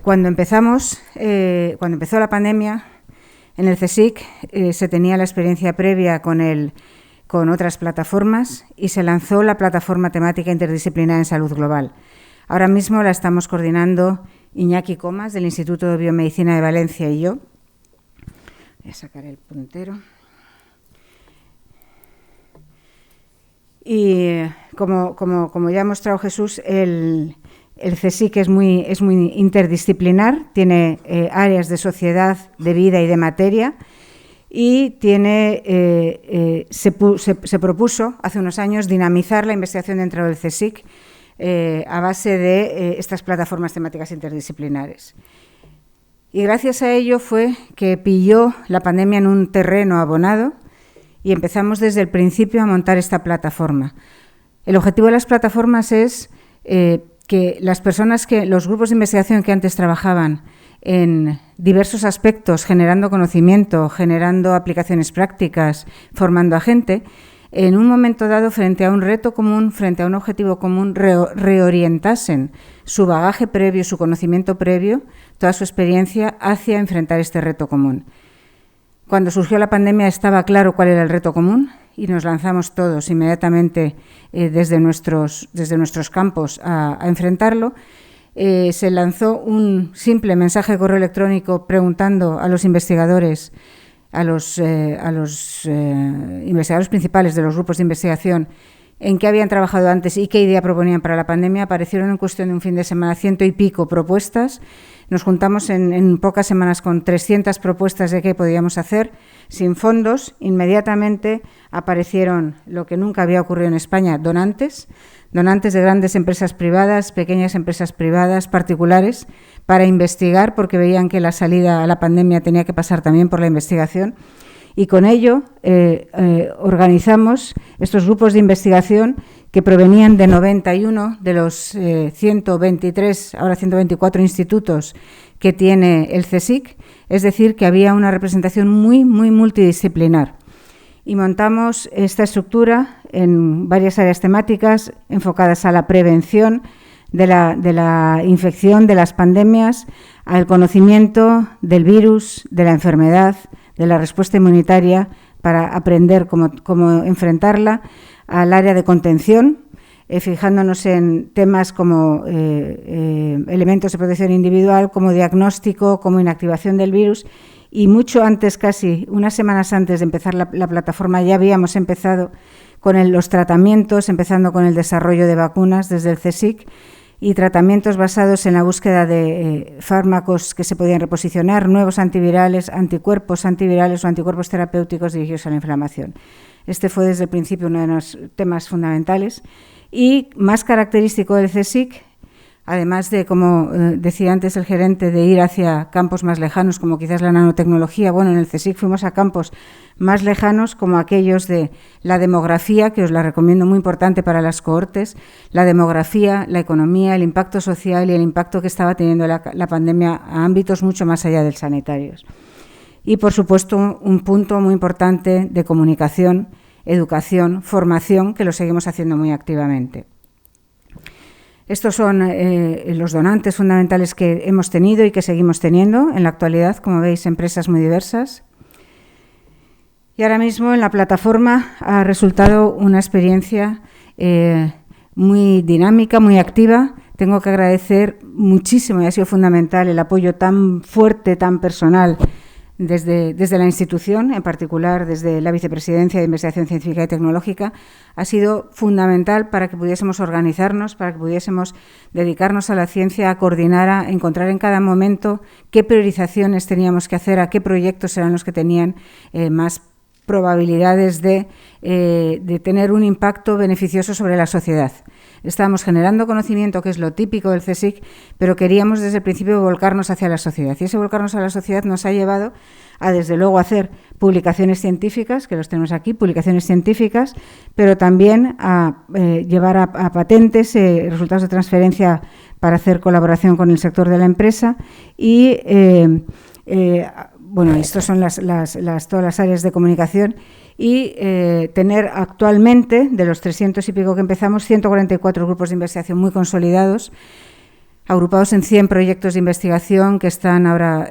Cuando empezó la pandemia, en el CSIC se tenía la experiencia previa con otras plataformas y se lanzó la plataforma temática interdisciplinar en salud global. Ahora mismo la estamos coordinando Iñaki Comas, del Instituto de Biomedicina de Valencia, y yo. Voy a sacar el puntero. Y como ya ha mostrado Jesús, el CSIC es muy interdisciplinar, tiene áreas de sociedad, de vida y de materia, y se propuso hace unos años dinamizar la investigación dentro del CSIC a base de estas plataformas temáticas interdisciplinares. Y gracias a ello fue que pilló la pandemia en un terreno abonado y empezamos desde el principio a montar esta plataforma. El objetivo de las plataformas es que los grupos de investigación que antes trabajaban en diversos aspectos, generando conocimiento, generando aplicaciones prácticas, formando a gente, en un momento dado, frente a un reto común, frente a un objetivo común, reorientasen su bagaje previo, su conocimiento previo, toda su experiencia hacia enfrentar este reto común. Cuando surgió la pandemia estaba claro cuál era el reto común y nos lanzamos todos inmediatamente desde nuestros campos a enfrentarlo. Se lanzó un simple mensaje de correo electrónico preguntando a los investigadores, a los investigadores principales de los grupos de investigación en qué habían trabajado antes y qué idea proponían para la pandemia. Aparecieron en cuestión de un fin de semana 100 y pico propuestas. Nos juntamos en pocas semanas con 300 propuestas de qué podíamos hacer. Sin fondos, inmediatamente aparecieron lo que nunca había ocurrido en España, donantes de grandes empresas privadas, pequeñas empresas privadas, particulares, para investigar, porque veían que la salida a la pandemia tenía que pasar también por la investigación. Y con ello organizamos estos grupos de investigación que provenían de 91 de los 123, ahora 124 institutos que tiene el CSIC, es decir, que había una representación muy multidisciplinar. Y montamos esta estructura en varias áreas temáticas enfocadas a la prevención de la infección, de las pandemias, al conocimiento del virus, de la enfermedad, de la respuesta inmunitaria para aprender cómo enfrentarla, al área de contención, fijándonos en temas como elementos de protección individual, como diagnóstico, como inactivación del virus. Y mucho antes, casi unas semanas antes de empezar la plataforma, ya habíamos empezado con los tratamientos, empezando con el desarrollo de vacunas desde el CSIC y tratamientos basados en la búsqueda de fármacos que se podían reposicionar, nuevos antivirales, anticuerpos antivirales o anticuerpos terapéuticos dirigidos a la inflamación. Este fue desde el principio uno de los temas fundamentales y más característico del CSIC, además de, como decía antes el gerente, de ir hacia campos más lejanos, como quizás la nanotecnología. Bueno, en el CSIC fuimos a campos más lejanos, como aquellos de la demografía, que os la recomiendo, muy importante para las cohortes, la demografía, la economía, el impacto social y el impacto que estaba teniendo la pandemia a ámbitos mucho más allá del sanitarios. Y, por supuesto, un punto muy importante de comunicación, educación, formación, que lo seguimos haciendo muy activamente. Estos son los donantes fundamentales que hemos tenido y que seguimos teniendo en la actualidad, como veis, empresas muy diversas. Y ahora mismo en la plataforma ha resultado una experiencia muy dinámica, muy activa. Tengo que agradecer muchísimo, y ha sido fundamental, el apoyo tan fuerte, tan personal, desde la institución, en particular desde la Vicepresidencia de Investigación Científica y Tecnológica. Ha sido fundamental para que pudiésemos organizarnos, para que pudiésemos dedicarnos a la ciencia, a coordinar, a encontrar en cada momento qué priorizaciones teníamos que hacer, a qué proyectos eran los que tenían más probabilidades de tener un impacto beneficioso sobre la sociedad. Estábamos generando conocimiento, que es lo típico del CSIC, pero queríamos desde el principio volcarnos hacia la sociedad. Y ese volcarnos a la sociedad nos ha llevado a, desde luego, hacer publicaciones científicas, que los tenemos aquí, publicaciones científicas, pero también a llevar a patentes resultados de transferencia para hacer colaboración con el sector de la empresa y bueno, estas son todas las áreas de comunicación y tener actualmente, de los 300 y pico que empezamos, 144 grupos de investigación muy consolidados, agrupados en 100 proyectos de investigación que están ahora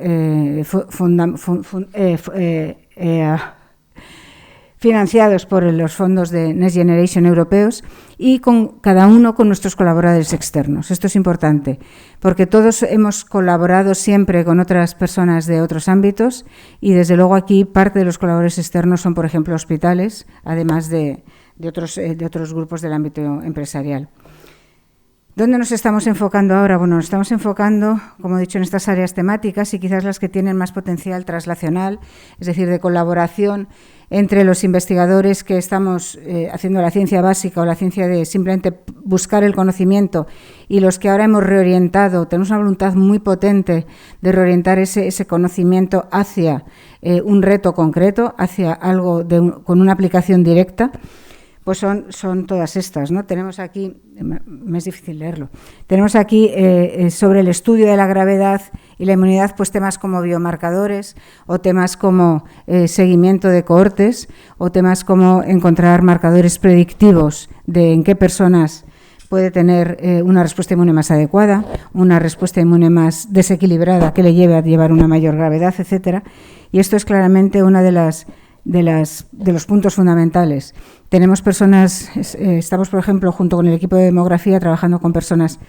financiados por los fondos de Next Generation europeos y con cada uno con nuestros colaboradores externos. Esto es importante, porque todos hemos colaborado siempre con otras personas de otros ámbitos y, desde luego, aquí parte de los colaboradores externos son, por ejemplo, hospitales, además de otros grupos del ámbito empresarial. ¿Dónde nos estamos enfocando ahora? Bueno, nos estamos enfocando, como he dicho, en estas áreas temáticas y quizás las que tienen más potencial traslacional, es decir, de colaboración entre los investigadores que estamos haciendo la ciencia básica o la ciencia de simplemente buscar el conocimiento, y los que ahora hemos reorientado, tenemos una voluntad muy potente de reorientar ese conocimiento hacia un reto concreto, hacia algo con una aplicación directa. Pues son todas estas, ¿no? Tenemos aquí, me es difícil leerlo, tenemos aquí sobre el estudio de la gravedad y la inmunidad, pues temas como biomarcadores o temas como seguimiento de cohortes o temas como encontrar marcadores predictivos de en qué personas puede tener una respuesta inmune más adecuada, una respuesta inmune más desequilibrada que le lleve a llevar una mayor gravedad, etcétera. Y esto es claramente una de los puntos fundamentales. Tenemos personas, estamos, por ejemplo, junto con el equipo de demografía, trabajando con personas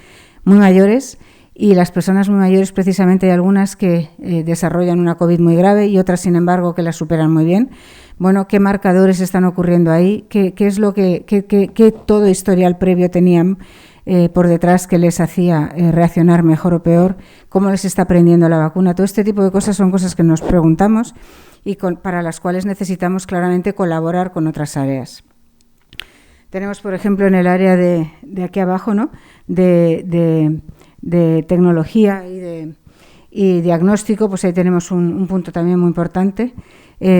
muy mayores, y las personas muy mayores, precisamente, hay algunas que desarrollan una COVID muy grave y otras, sin embargo, que la superan muy bien. Bueno, ¿qué marcadores están ocurriendo ahí? ¿Qué es lo que todo historial previo tenían por detrás que les hacía reaccionar mejor o peor? ¿Cómo les está aprendiendo la vacuna? Todo este tipo de cosas son cosas que nos preguntamos y para las cuales necesitamos claramente colaborar con otras áreas. Tenemos, por ejemplo, en el área de aquí abajo, ¿no?, de tecnología y diagnóstico, pues ahí tenemos un punto también muy importante,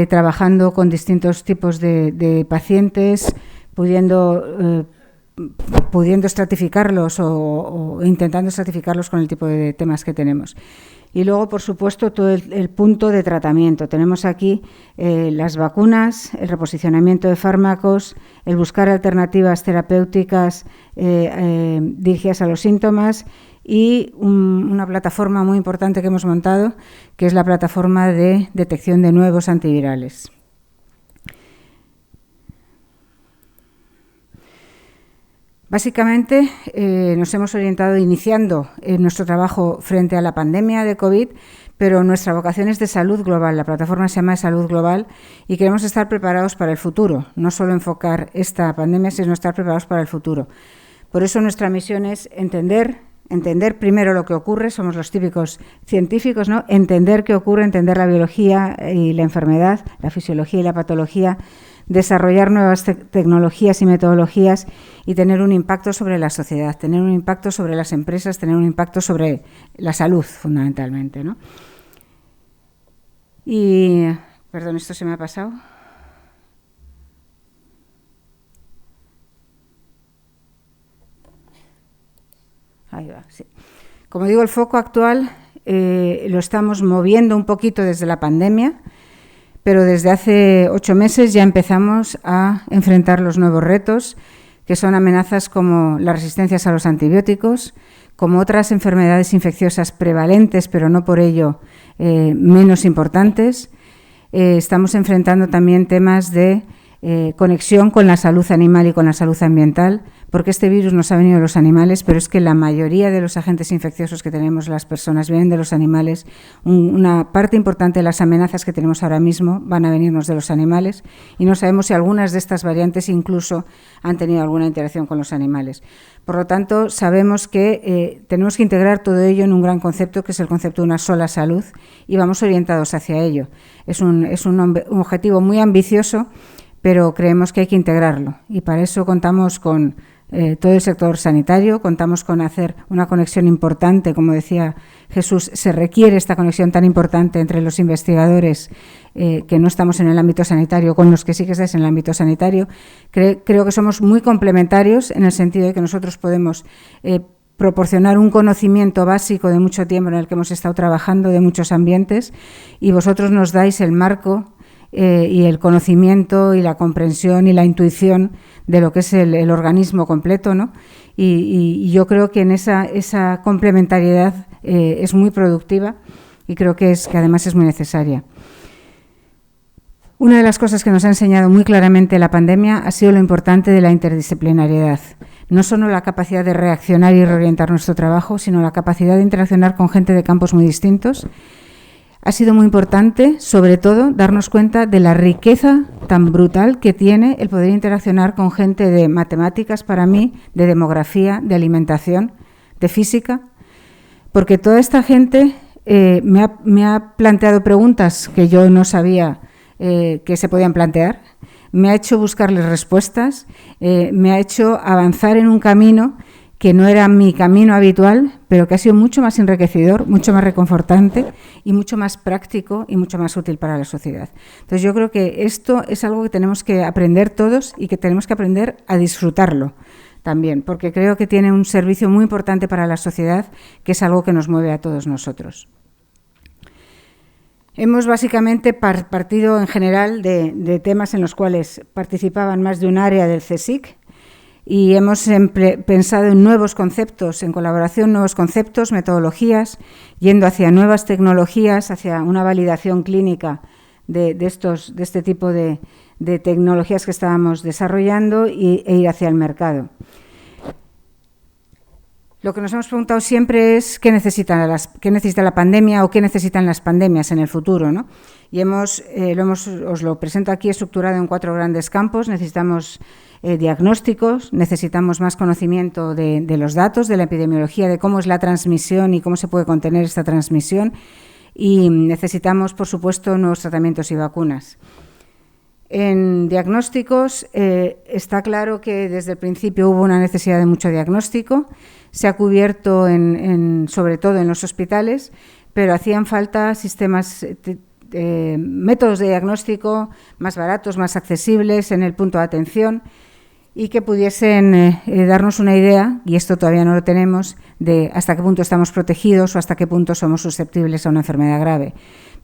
trabajando con distintos tipos de pacientes, pudiendo estratificarlos o intentando estratificarlos con el tipo de temas que tenemos. Y luego, por supuesto, todo el punto de tratamiento. Tenemos aquí las vacunas, el reposicionamiento de fármacos, el buscar alternativas terapéuticas dirigidas a los síntomas y una plataforma muy importante que hemos montado, que es la plataforma de detección de nuevos antivirales. Básicamente, nos hemos orientado iniciando nuestro trabajo frente a la pandemia de COVID, pero nuestra vocación es de salud global. La plataforma se llama de salud global y queremos estar preparados para el futuro, no solo enfocar esta pandemia, sino estar preparados para el futuro. Por eso nuestra misión es entender primero lo que ocurre, somos los típicos científicos, ¿no? Entender qué ocurre, entender la biología y la enfermedad, la fisiología y la patología, desarrollar nuevas tecnologías y metodologías y tener un impacto sobre la sociedad, tener un impacto sobre las empresas, tener un impacto sobre la salud, fundamentalmente, ¿no? Y, perdón, esto se me ha pasado. Ahí va, sí. Como digo, el foco actual lo estamos moviendo un poquito desde la pandemia, pero desde hace 8 meses ya empezamos a enfrentar los nuevos retos, que son amenazas como las resistencias a los antibióticos, como otras enfermedades infecciosas prevalentes, pero no por ello menos importantes. Estamos enfrentando también temas de conexión con la salud animal y con la salud ambiental, porque este virus nos ha venido de los animales, pero es que la mayoría de los agentes infecciosos que tenemos las personas vienen de los animales. Una parte importante de las amenazas que tenemos ahora mismo van a venirnos de los animales y no sabemos si algunas de estas variantes incluso han tenido alguna interacción con los animales. Por lo tanto, sabemos que tenemos que integrar todo ello en un gran concepto, que es el concepto de una sola salud, y vamos orientados hacia ello. Es un objetivo muy ambicioso, pero creemos que hay que integrarlo y para eso contamos con todo el sector sanitario, contamos con hacer una conexión importante, como decía Jesús, se requiere esta conexión tan importante entre los investigadores que no estamos en el ámbito sanitario con los que sí que estáis en el ámbito sanitario. Creo que somos muy complementarios en el sentido de que nosotros podemos proporcionar un conocimiento básico de mucho tiempo en el que hemos estado trabajando, de muchos ambientes, y vosotros nos dais el marco y el conocimiento y la comprensión y la intuición de lo que es el organismo completo, ¿no? Y yo creo que en esa complementariedad es muy productiva y creo que además es muy necesaria. Una de las cosas que nos ha enseñado muy claramente la pandemia ha sido lo importante de la interdisciplinariedad. No solo la capacidad de reaccionar y reorientar nuestro trabajo, sino la capacidad de interaccionar con gente de campos muy distintos. Ha sido muy importante, sobre todo, darnos cuenta de la riqueza tan brutal que tiene el poder interaccionar con gente de matemáticas, para mí, de demografía, de alimentación, de física, porque toda esta gente me ha planteado preguntas que yo no sabía que se podían plantear, me ha hecho buscarles respuestas, me ha hecho avanzar en un camino que no era mi camino habitual, pero que ha sido mucho más enriquecedor, mucho más reconfortante y mucho más práctico y mucho más útil para la sociedad. Entonces yo creo que esto es algo que tenemos que aprender todos y que tenemos que aprender a disfrutarlo también, porque creo que tiene un servicio muy importante para la sociedad, que es algo que nos mueve a todos nosotros. Hemos básicamente partido en general de temas en los cuales participaban más de un área del CSIC y hemos pensado en nuevos conceptos, en colaboración, nuevos conceptos, metodologías, yendo hacia nuevas tecnologías, hacia una validación clínica de este tipo de tecnologías que estábamos desarrollando e ir hacia el mercado. Lo que nos hemos preguntado siempre es qué necesita la pandemia o qué necesitan las pandemias en el futuro, ¿no? Y os lo presento aquí estructurado en 4 grandes campos. Necesitamos diagnósticos, necesitamos más conocimiento de los datos, de la epidemiología, de cómo es la transmisión y cómo se puede contener esta transmisión. Y necesitamos, por supuesto, nuevos tratamientos y vacunas. En diagnósticos está claro que desde el principio hubo una necesidad de mucho diagnóstico. Se ha cubierto sobre todo en los hospitales, pero hacían falta sistemas, métodos de diagnóstico más baratos, más accesibles en el punto de atención y que pudiesen darnos una idea, y esto todavía no lo tenemos, de hasta qué punto estamos protegidos o hasta qué punto somos susceptibles a una enfermedad grave.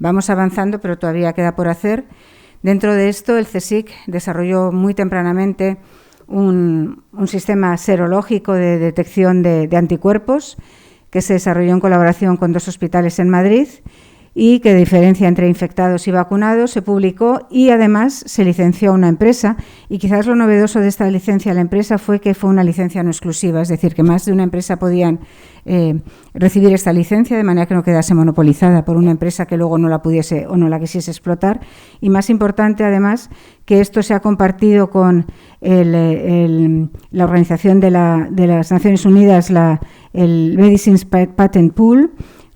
Vamos avanzando, pero todavía queda por hacer. Dentro de esto, el CSIC desarrolló muy tempranamente un sistema serológico de detección de anticuerpos que se desarrolló en colaboración con 2 hospitales en Madrid y que diferencia entre infectados y vacunados, se publicó y además se licenció a una empresa, y quizás lo novedoso de esta licencia a la empresa fue que fue una licencia no exclusiva, es decir, que más de una empresa podían recibir esta licencia de manera que no quedase monopolizada por una empresa que luego no la pudiese o no la quisiese explotar, y más importante además que esto se ha compartido con la organización de las Naciones Unidas, el Medicines Patent Pool,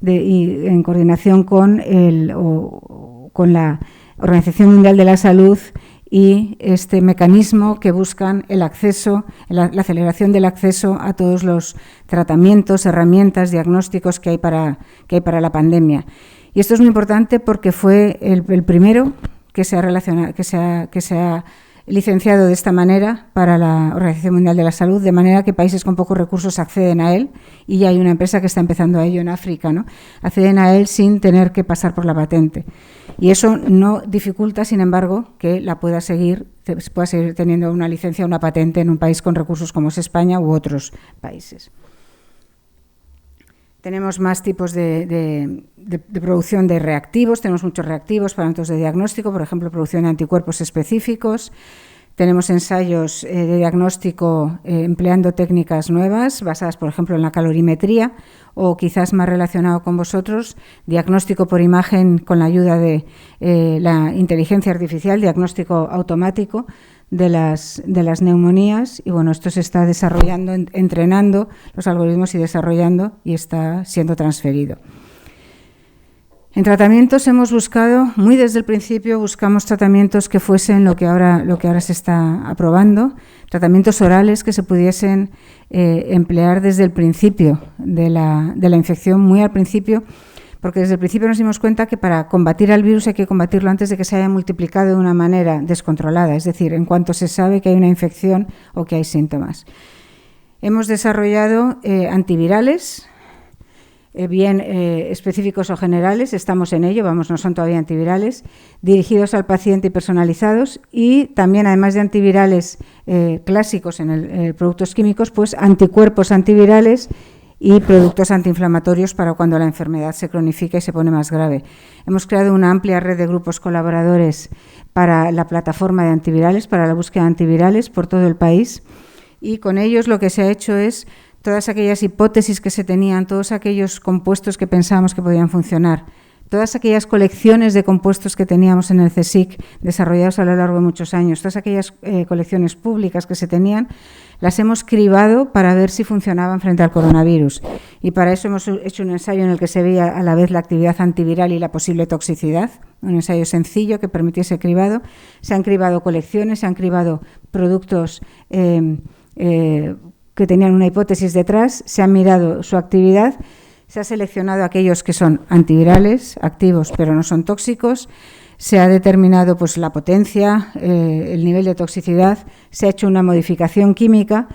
y en coordinación con la Organización Mundial de la Salud y este mecanismo que buscan el acceso, la aceleración del acceso a todos los tratamientos, herramientas, diagnósticos que hay para la pandemia. Y esto es muy importante porque fue el primero que se ha licenciado de esta manera para la Organización Mundial de la Salud, de manera que países con pocos recursos acceden a él, y ya hay una empresa que está empezando a ello en África, ¿no? Acceden a él sin tener que pasar por la patente. Y eso no dificulta, sin embargo, que pueda seguir teniendo una licencia o una patente en un país con recursos como es España u otros países. Tenemos más tipos de producción de reactivos, tenemos muchos reactivos, parámetros de diagnóstico, por ejemplo, producción de anticuerpos específicos. Tenemos ensayos de diagnóstico empleando técnicas nuevas, basadas, por ejemplo, en la calorimetría, o quizás más relacionado con vosotros, diagnóstico por imagen con la ayuda de la inteligencia artificial, diagnóstico automático de las neumonías. Y bueno, esto se está desarrollando, entrenando los algoritmos y desarrollando, y está siendo transferido. En tratamientos hemos buscado, muy desde el principio, buscamos tratamientos que fuesen lo que ahora se está aprobando, tratamientos orales que se pudiesen emplear desde el principio de la infección, muy al principio, porque desde el principio nos dimos cuenta que para combatir al virus hay que combatirlo antes de que se haya multiplicado de una manera descontrolada, es decir, en cuanto se sabe que hay una infección o que hay síntomas. Hemos desarrollado antivirales bien específicos o generales, estamos en ello, vamos, no son todavía antivirales, dirigidos al paciente y personalizados, y también, además de antivirales clásicos en productos químicos, pues anticuerpos antivirales y productos antiinflamatorios para cuando la enfermedad se cronifica y se pone más grave. Hemos creado una amplia red de grupos colaboradores para la plataforma de antivirales, para la búsqueda de antivirales por todo el país, y con ellos lo que se ha hecho es todas aquellas hipótesis que se tenían, todos aquellos compuestos que pensábamos que podían funcionar, todas aquellas colecciones de compuestos que teníamos en el CSIC desarrollados a lo largo de muchos años, todas aquellas colecciones públicas que se tenían, las hemos cribado para ver si funcionaban frente al coronavirus. Y para eso hemos hecho un ensayo en el que se veía a la vez la actividad antiviral y la posible toxicidad, un ensayo sencillo que permitiese cribado. Se han cribado colecciones, se han cribado productos que tenían una hipótesis detrás, se ha mirado su actividad, se ha seleccionado aquellos que son antivirales, activos pero no son tóxicos, se ha determinado pues la potencia, el nivel de toxicidad, se ha hecho una modificación química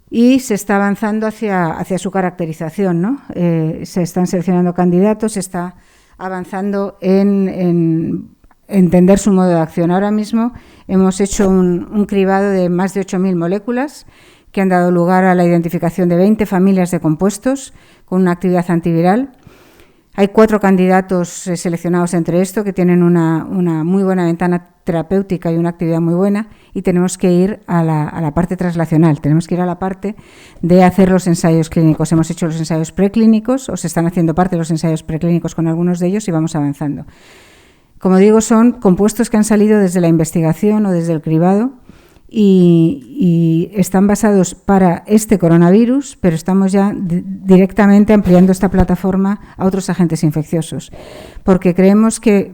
y se está avanzando hacia su caracterización, ¿no? Se están seleccionando candidatos, se está avanzando en entender su modo de acción. Ahora mismo hemos hecho un cribado de más de 8.000 moléculas que han dado lugar a la identificación de 20 familias de compuestos con una actividad antiviral. Hay 4 candidatos seleccionados entre esto que tienen una muy buena ventana terapéutica y una actividad muy buena, y tenemos que ir a la parte translacional, tenemos que ir a la parte de hacer los ensayos clínicos. Hemos hecho los ensayos preclínicos, o se están haciendo parte de los ensayos preclínicos con algunos de ellos y vamos avanzando. Como digo, son compuestos que han salido desde la investigación o desde el cribado, y están basados para este coronavirus, pero estamos ya directamente ampliando esta plataforma a otros agentes infecciosos, porque creemos que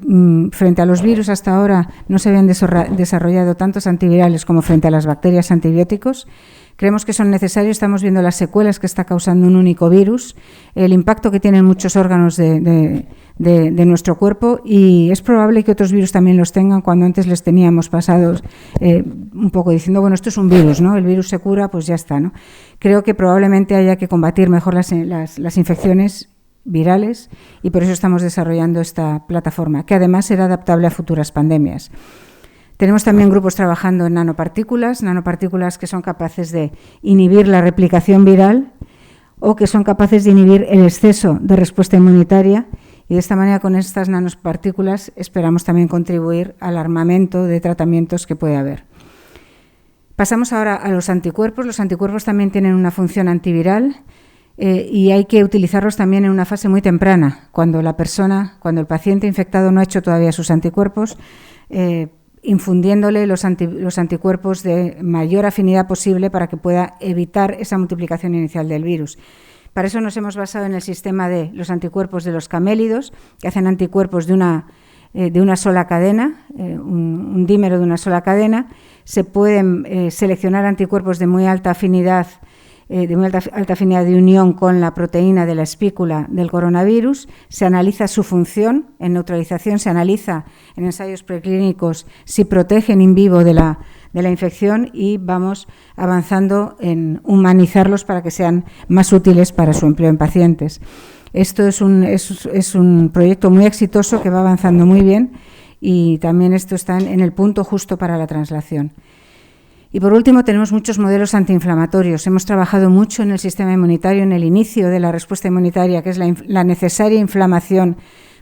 frente a los virus hasta ahora no se habían desarrollado tantos antivirales como frente a las bacterias antibióticos. Creemos que son necesarios, estamos viendo las secuelas que está causando un único virus, el impacto que tienen muchos órganos de nuestro cuerpo, y es probable que otros virus también los tengan cuando antes les teníamos pasados un poco diciendo, bueno, esto es un virus, ¿no? El virus se cura, pues ya está, ¿no? Creo que probablemente haya que combatir mejor las infecciones virales, y por eso estamos desarrollando esta plataforma, que además será adaptable a futuras pandemias. Tenemos también grupos trabajando en nanopartículas que son capaces de inhibir la replicación viral o que son capaces de inhibir el exceso de respuesta inmunitaria, y de esta manera, con estas nanopartículas, esperamos también contribuir al armamento de tratamientos que puede haber. Pasamos ahora a los anticuerpos. Los anticuerpos también tienen una función antiviral y hay que utilizarlos también en una fase muy temprana, cuando el paciente infectado no ha hecho todavía sus anticuerpos, infundiéndole los anticuerpos de mayor afinidad posible para que pueda evitar esa multiplicación inicial del virus. Para eso nos hemos basado en el sistema de los anticuerpos de los camélidos, que hacen anticuerpos de una sola cadena, un dímero de una sola cadena. Se pueden seleccionar anticuerpos de muy alta afinidad, de unión con la proteína de la espícula del coronavirus. Se analiza su función en neutralización, se analiza en ensayos preclínicos si protegen in vivo de la infección, y vamos avanzando en humanizarlos para que sean más útiles para su empleo en pacientes. Esto es un proyecto muy exitoso que va avanzando muy bien, y también esto está en el punto justo para la translación. Y por último, tenemos muchos modelos antiinflamatorios. Hemos trabajado mucho en el sistema inmunitario, en el inicio de la respuesta inmunitaria, que es la necesaria inflamación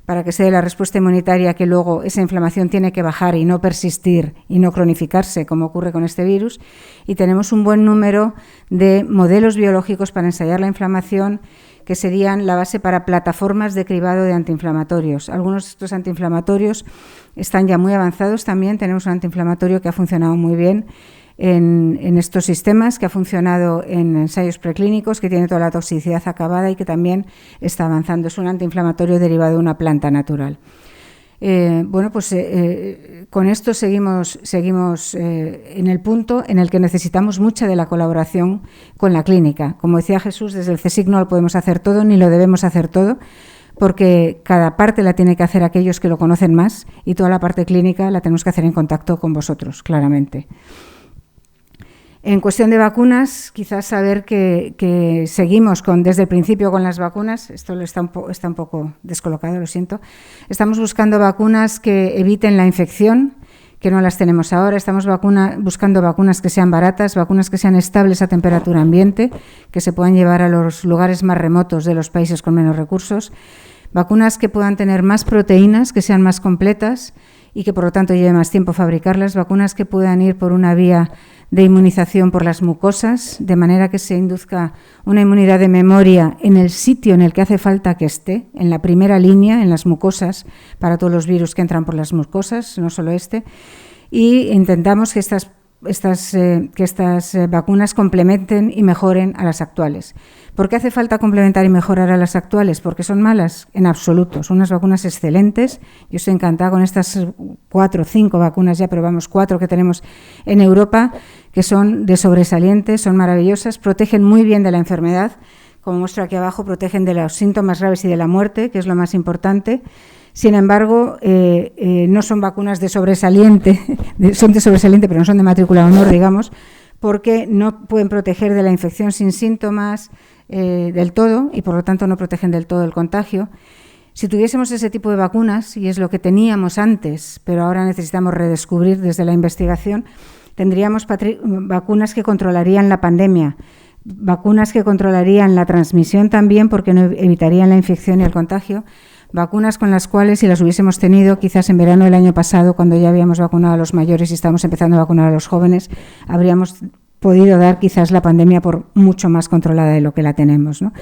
para que se dé la respuesta inmunitaria, que luego esa inflamación tiene que bajar y no persistir y no cronificarse, como ocurre con este virus. Y tenemos un buen número de modelos biológicos para ensayar la inflamación, que serían la base para plataformas de cribado de antiinflamatorios. Algunos de estos antiinflamatorios están ya muy avanzados también. Tenemos un antiinflamatorio que ha funcionado muy bien en estos sistemas, que ha funcionado en ensayos preclínicos, que tiene toda la toxicidad acabada y que también está avanzando. Es un antiinflamatorio derivado de una planta natural. Con esto seguimos en el punto en el que necesitamos mucha de la colaboración con la clínica. Como decía Jesús, desde el CSIC no lo podemos hacer todo ni lo debemos hacer todo, porque cada parte la tiene que hacer aquellos que lo conocen más, y toda la parte clínica la tenemos que hacer en contacto con vosotros, claramente. En cuestión de vacunas, quizás saber que seguimos desde el principio con las vacunas, esto está un poco descolocado, lo siento. Estamos buscando vacunas que eviten la infección, que no las tenemos ahora. Estamos buscando vacunas que sean baratas, vacunas que sean estables a temperatura ambiente, que se puedan llevar a los lugares más remotos de los países con menos recursos, vacunas que puedan tener más proteínas, que sean más completas y que por lo tanto lleve más tiempo fabricarlas, vacunas que puedan ir por una vía de inmunización por las mucosas, de manera que se induzca una inmunidad de memoria en el sitio en el que hace falta que esté, en la primera línea, en las mucosas, para todos los virus que entran por las mucosas, no solo y intentamos que estas vacunas complementen y mejoren a las actuales. ¿Por qué hace falta complementar y mejorar a las actuales? ¿Porque son malas? En absoluto. Son unas vacunas excelentes. Yo estoy encantada con estas 4 o 5 vacunas ya, pero vamos, 4 que tenemos en Europa, que son de sobresalientes, son maravillosas, protegen muy bien de la enfermedad. Como muestro aquí abajo, protegen de los síntomas graves y de la muerte, que es lo más importante. Sin embargo, no son vacunas de sobresaliente, son de sobresaliente, pero no son de matrícula de honor, digamos, porque no pueden proteger de la infección sin síntomas del todo y, por lo tanto, no protegen del todo el contagio. Si tuviésemos ese tipo de vacunas, y es lo que teníamos antes, pero ahora necesitamos redescubrir desde la investigación, tendríamos vacunas que controlarían la pandemia, vacunas que controlarían la transmisión también, porque no evitarían la infección y el contagio, vacunas con las cuales, si las hubiésemos tenido quizás en verano del año pasado, cuando ya habíamos vacunado a los mayores y estábamos empezando a vacunar a los jóvenes, habríamos podido dar quizás la pandemia por mucho más controlada de lo que la tenemos, ¿no?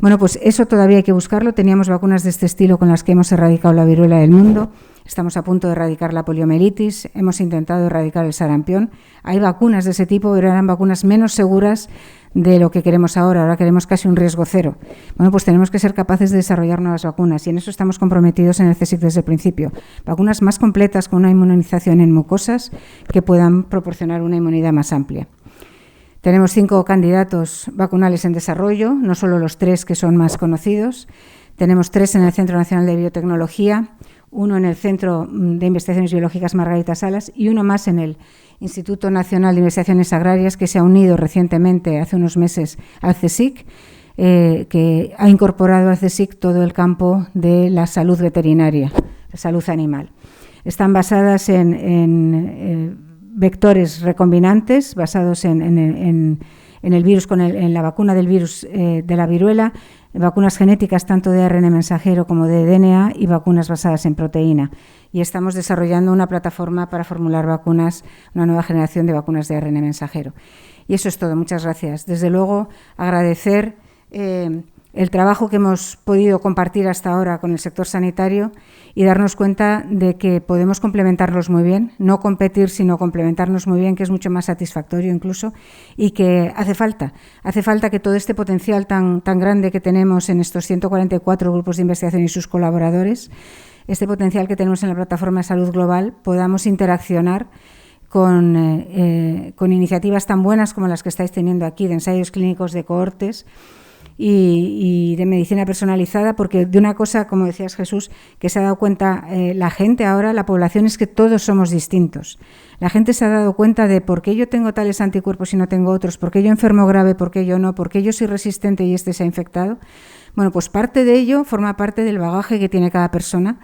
Bueno, pues eso todavía hay que buscarlo. Teníamos vacunas de este estilo con las que hemos erradicado la viruela del mundo. Estamos a punto de erradicar la poliomielitis. Hemos intentado erradicar el sarampión. Hay vacunas de ese tipo, pero eran vacunas menos seguras de lo que queremos ahora. Ahora queremos casi un riesgo cero. Bueno, pues tenemos que ser capaces de desarrollar nuevas vacunas y en eso estamos comprometidos en el CSIC desde el principio. Vacunas más completas con una inmunización en mucosas que puedan proporcionar una inmunidad más amplia. Tenemos 5 candidatos vacunales en desarrollo, no solo los 3 que son más conocidos. Tenemos 3 en el Centro Nacional de Biotecnología, 1 en el Centro de Investigaciones Biológicas Margarita Salas y 1 más en el Instituto Nacional de Investigaciones Agrarias, que se ha unido recientemente, hace unos meses, al CSIC, que ha incorporado al CSIC todo el campo de la salud veterinaria, la salud animal. Están basadas en vectores recombinantes basados en el virus, en la vacuna del virus de la viruela, vacunas genéticas tanto de ARN mensajero como de DNA y vacunas basadas en proteína. Y estamos desarrollando una plataforma para formular vacunas, una nueva generación de vacunas de ARN mensajero. Y eso es todo. Muchas gracias. Desde luego, agradecer el trabajo que hemos podido compartir hasta ahora con el sector sanitario y darnos cuenta de que podemos complementarlos muy bien, no competir, sino complementarnos muy bien, que es mucho más satisfactorio incluso, y que hace falta que todo este potencial tan grande que tenemos en estos 144 grupos de investigación y sus colaboradores, este potencial que tenemos en la plataforma de salud global, podamos interaccionar con iniciativas tan buenas como las que estáis teniendo aquí, de ensayos clínicos de cohortes, y de medicina personalizada, porque de una cosa, como decías Jesús, que se ha dado cuenta la gente ahora, la población, es que todos somos distintos. La gente se ha dado cuenta de por qué yo tengo tales anticuerpos y no tengo otros, por qué yo enfermo grave, por qué yo no, por qué yo soy resistente y este se ha infectado. Bueno, pues parte de ello forma parte del bagaje que tiene cada persona.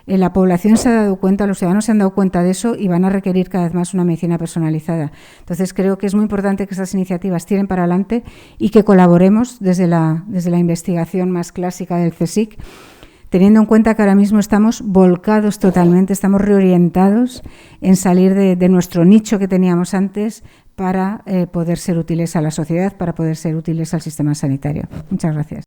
La población se ha dado cuenta, los ciudadanos se han dado cuenta de eso y van a requerir cada vez más una medicina personalizada. Entonces, creo que es muy importante que estas iniciativas tiren para adelante y que colaboremos desde la investigación más clásica del CSIC, teniendo en cuenta que ahora mismo estamos volcados totalmente, estamos reorientados en salir de nuestro nicho que teníamos antes para poder ser útiles a la sociedad, para poder ser útiles al sistema sanitario. Muchas gracias.